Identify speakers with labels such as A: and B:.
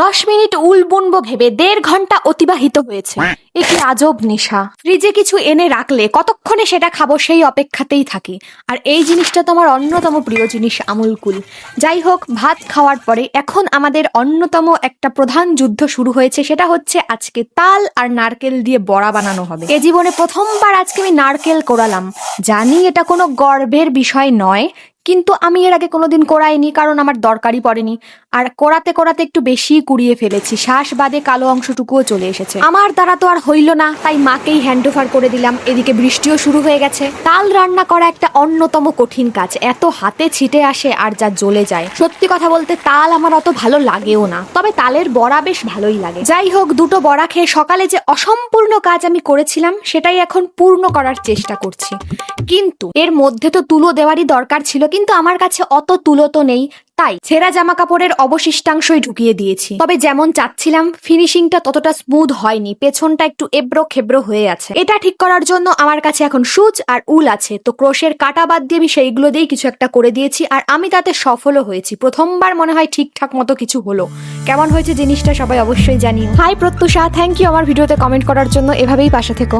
A: 10 minute উল বুনবো ভেবে 1.5 ঘন্টা অতিবাহিত হয়েছে। এ কি আজব নেশা! ফ্রিজে কিছু এনে রাখলে কতক্ষণে সেটা খাবো সেই অপেক্ষাতেই থাকি। আর এই জিনিসটা তো আমার অন্যতম প্রিয় জিনিস, আমুল কুল। যাই হোক, ভাত খাওয়ার পরে এখন আমাদের অন্যতম একটা প্রধান যুদ্ধ শুরু হয়েছে, সেটা হচ্ছে আজকে তাল আর নারকেল দিয়ে বড়া বানানো হবে। এ জীবনে প্রথমবার আজকে আমি নারকেল কোড়ালাম। জানি এটা কোনো গর্বের বিষয় নয়, কিন্তু আমি এর আগে কোনোদিন কোড়াইনি, কারণ আমার দরকারই পড়েনি। আর কোড়াতে কোড়াতে একটু বেশি কুড়িয়ে ফেলেছি, শ্বাস বাদে কালো অংশটুকুও চলে এসেছে। আমার দ্বারা তো আর হইল না, তাই মাকেই হ্যান্ড ওভার করে দিলাম। এদিকে বৃষ্টিও শুরু হয়ে গেছে। তাল রান্না করা একটা অন্যতম কঠিন কাজ, এত হাতে ছিটে আসে আর যা জ্বলে যায়। সত্যি কথা বলতে তাল আমার অত ভালো লাগেও না, তবে তালের বড়া বেশ ভালোই লাগে। যাই হোক, দুটো বড়া খেয়ে সকালে যে অসম্পূর্ণ কাজ আমি করেছিলাম সেটাই এখন পূর্ণ করার চেষ্টা করছি। কিন্তু এর মধ্যে তো তুলো দেওয়ারই দরকার ছিল, কিন্তু আমার কাছে অত তুলো তো নেই, তাই ছেঁড়া জামা কাপড়ের অবশিষ্টাংশই ঢুকিয়ে দিয়েছি। তবে যেমন চাচ্ছিলাম ফিনিশিংটা ততটা স্মুথ হয়নি, পেছনটা একটু এবড়ো খেবড়ো হয়ে আছে। এটা ঠিক করার জন্য আমার কাছে এখন সুচ আর উল আছে, তো ক্রোশের কাটা বাদ দিয়ে আমি সেইগুলো দিয়েই কিছু একটা করে দিয়েছি, আর আমি তাতে সফলও হয়েছি। প্রথমবার মনে হয় ঠিকঠাক মতো কিছু হলো। কেমন হয়েছে জিনিসটা সবাই অবশ্যই জানিও। হাই প্রত্যুষা, থ্যাংক ইউ আমার ভিডিওতে কমেন্ট করার জন্য। এভাবেই পাশে থেকো।